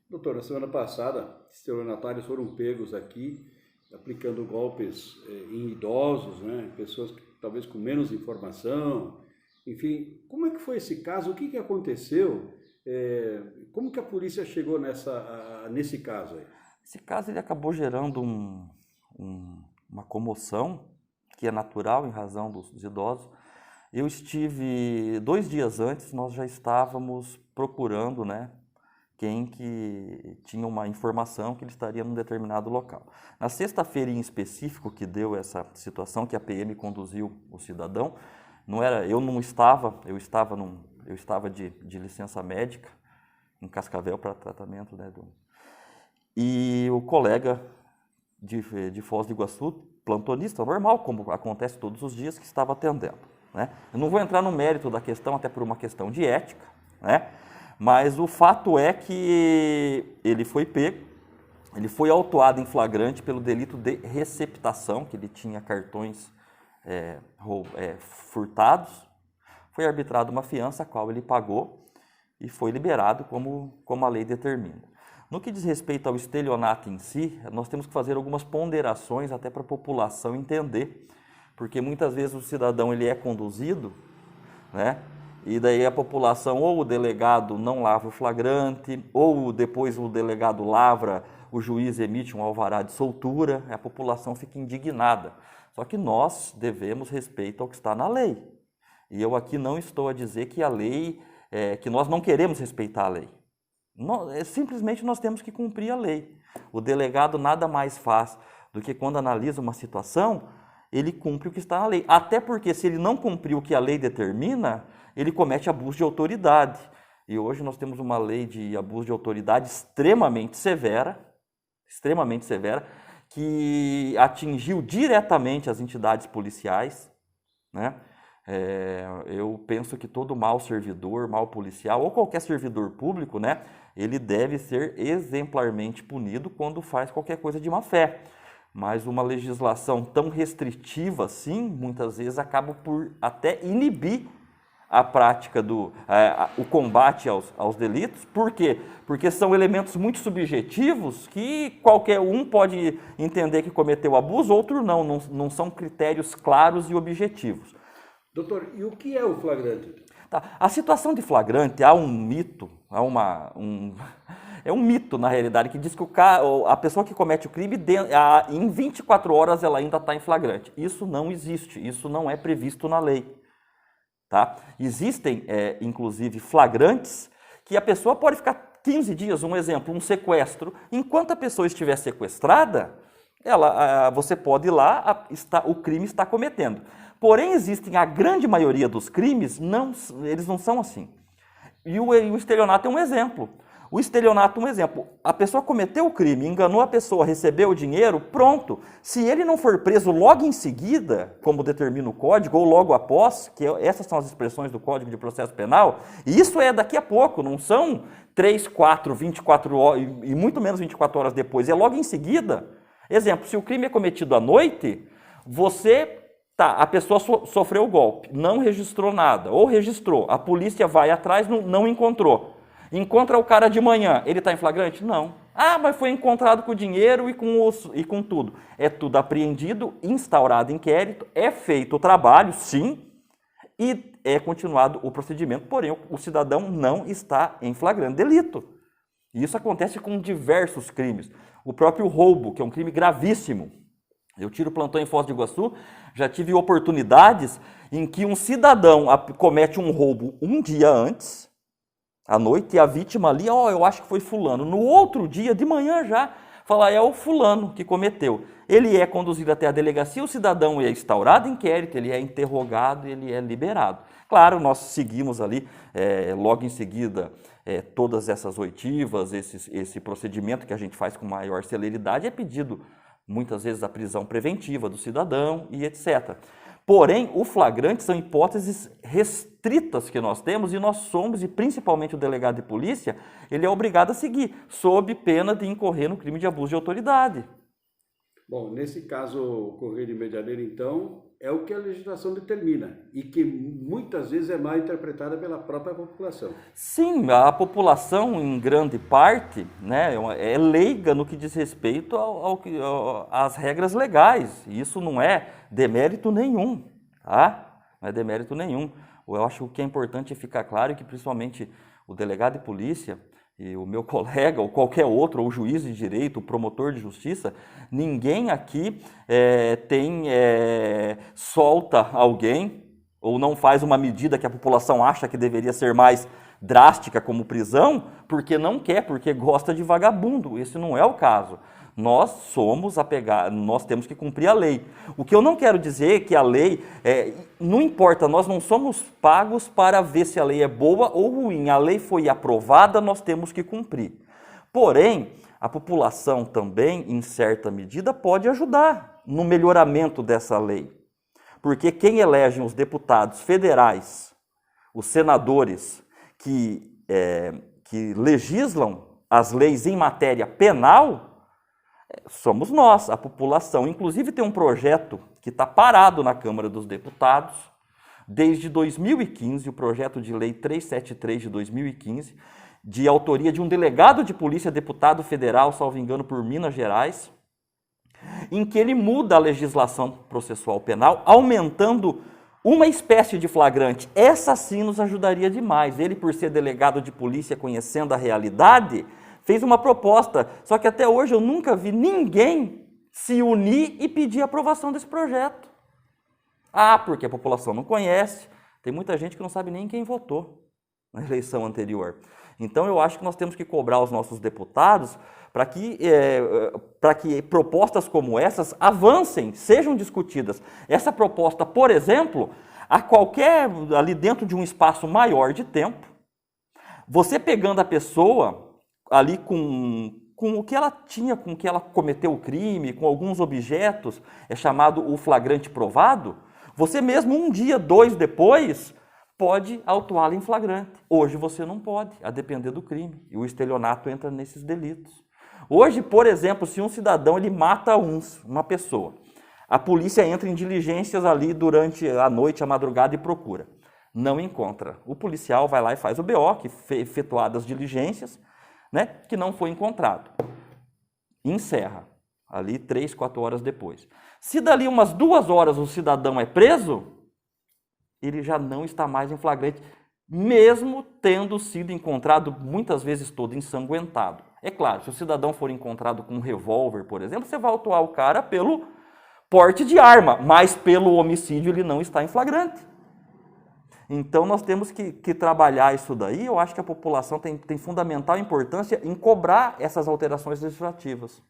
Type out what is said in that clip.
Doutor, na semana passada, estelionatários foram pegos aqui aplicando golpes em idosos, né? Pessoas que, talvez com menos informação. Enfim, como é que foi esse caso? O que aconteceu? Como que a polícia chegou nesse caso aí? Esse caso ele acabou gerando uma comoção, que é natural em razão dos idosos. Eu estive 2 dias antes, nós já estávamos procurando, né, quem que tinha uma informação que ele estaria num determinado local. Na sexta-feira em específico que deu essa situação, que a PM conduziu o cidadão, eu não estava, eu estava de licença médica em Cascavel para tratamento, né, e o colega de Foz do Iguaçu, plantonista normal, como acontece todos os dias, que estava atendendo, né? Eu não vou entrar no mérito da questão, até por uma questão de ética, né? Mas o fato é que ele foi pego, ele foi autuado em flagrante pelo delito de receptação, que ele tinha cartões furtados. Foi arbitrada uma fiança, a qual ele pagou e foi liberado como a lei determina. No que diz respeito ao estelionato em si, nós temos que fazer algumas ponderações até para a população entender, porque muitas vezes o cidadão ele é conduzido, né? E daí a população, ou o delegado não lavra o flagrante, ou depois o delegado lavra, o juiz emite um alvará de soltura, a população fica indignada. Só que nós devemos respeito ao que está na lei. E eu aqui não estou a dizer que a lei, que nós não queremos respeitar a lei. Simplesmente nós temos que cumprir a lei. O delegado nada mais faz do que quando analisa uma situação, ele cumpre o que está na lei. Até porque se ele não cumprir o que a lei determina, ele comete abuso de autoridade. E hoje nós temos uma lei de abuso de autoridade extremamente severa, que atingiu diretamente as entidades policiais, né? Eu penso que todo mau servidor, mau policial ou qualquer servidor público, né, ele deve ser exemplarmente punido quando faz qualquer coisa de má fé. Mas uma legislação tão restritiva assim, muitas vezes acaba por até inibir a prática o combate aos delitos. Por quê? Porque são elementos muito subjetivos que qualquer um pode entender que cometeu abuso, outro não são critérios claros e objetivos. Doutor, e o que é o flagrante? Tá. A situação de flagrante, há um mito, é um mito na realidade, que diz que a pessoa que comete o crime, em 24 horas ela ainda está em flagrante. Isso não existe, isso não é previsto na lei. Tá? Existem, inclusive, flagrantes que a pessoa pode ficar 15 dias, um exemplo, um sequestro. Enquanto a pessoa estiver sequestrada, você pode ir lá, o crime está cometendo. Porém, existem a grande maioria dos crimes, eles não são assim. E o estelionato é um exemplo. O estelionato é um exemplo. A pessoa cometeu o crime, enganou a pessoa, recebeu o dinheiro, pronto. Se ele não for preso logo em seguida, como determina o código, ou logo após, essas são as expressões do Código de Processo Penal, e isso é daqui a pouco, não são 3, 4, 24 horas, e muito menos 24 horas depois, é logo em seguida. Exemplo, se o crime é cometido à noite, a pessoa sofreu o golpe, não registrou nada, ou registrou, a polícia vai atrás, não encontrou. Encontra o cara de manhã, ele está em flagrante? Não. Mas foi encontrado com o dinheiro e com tudo. É tudo apreendido, instaurado inquérito, é feito o trabalho, sim, e é continuado o procedimento, porém o cidadão não está em flagrante delito. E isso acontece com diversos crimes. O próprio roubo, que é um crime gravíssimo. Eu tiro plantão em Foz do Iguaçu, já tive oportunidades em que um cidadão comete um roubo um dia antes, à noite, e a vítima ali, eu acho que foi fulano. No outro dia, de manhã já, fala, é o fulano que cometeu. Ele é conduzido até a delegacia, o cidadão é instaurado inquérito, ele é interrogado, ele é liberado. Claro, nós seguimos ali, logo em seguida, todas essas oitivas, esse procedimento que a gente faz com maior celeridade, é pedido muitas vezes a prisão preventiva do cidadão e etc. Porém, o flagrante são hipóteses restritas que nós temos e nós somos, e principalmente o delegado de polícia, ele é obrigado a seguir, sob pena de incorrer no crime de abuso de autoridade. Bom, nesse caso ocorrido em Medianeira, então, é o que a legislação determina e que muitas vezes é mal interpretada pela própria população. Sim, a população, em grande parte, né, é leiga no que diz respeito às regras legais. E isso não é demérito nenhum, tá? Não é demérito nenhum. Eu acho que o que é importante é ficar claro que, principalmente, o delegado de polícia e o meu colega, ou qualquer outro, ou o juiz de direito, o promotor de justiça, ninguém aqui solta alguém ou não faz uma medida que a população acha que deveria ser mais drástica, como prisão, porque não quer, porque gosta de vagabundo. Esse não é o caso. Nós somos apegados, nós temos que cumprir a lei. O que eu não quero dizer é que a lei, não importa, nós não somos pagos para ver se a lei é boa ou ruim. A lei foi aprovada, nós temos que cumprir. Porém, a população também, em certa medida, pode ajudar no melhoramento dessa lei. Porque quem elege os deputados federais, os senadores que legislam as leis em matéria penal, somos nós, a população. Inclusive tem um projeto que está parado na Câmara dos Deputados desde 2015, o projeto de lei 373 de 2015, de autoria de um delegado de polícia, deputado federal, salvo engano, por Minas Gerais, em que ele muda a legislação processual penal, aumentando uma espécie de flagrante. Essa sim nos ajudaria demais. Ele, por ser delegado de polícia, conhecendo a realidade, fez uma proposta, só que até hoje eu nunca vi ninguém se unir e pedir a aprovação desse projeto. Porque a população não conhece, tem muita gente que não sabe nem quem votou na eleição anterior. Então eu acho que nós temos que cobrar os nossos deputados para que propostas como essas avancem, sejam discutidas. Essa proposta, por exemplo, ali dentro de um espaço maior de tempo, você pegando a pessoa ali com o que ela tinha, com o que ela cometeu o crime, com alguns objetos, é chamado o flagrante provado, você mesmo um dia, 2 depois, pode autuá-la em flagrante. Hoje você não pode, a depender do crime. E o estelionato entra nesses delitos. Hoje, por exemplo, se um cidadão ele mata uma pessoa, a polícia entra em diligências ali durante a noite, a madrugada e procura. Não encontra. O policial vai lá e faz o BO, que efetuadas diligências, né, que não foi encontrado. Encerra, ali 3, 4 horas depois. Se dali umas 2 horas o cidadão é preso, ele já não está mais em flagrante, mesmo tendo sido encontrado muitas vezes todo ensanguentado. É claro, se o cidadão for encontrado com um revólver, por exemplo, você vai autuar o cara pelo porte de arma, mas pelo homicídio ele não está em flagrante. Então, nós temos que trabalhar isso daí. Eu acho que a população tem fundamental importância em cobrar essas alterações legislativas.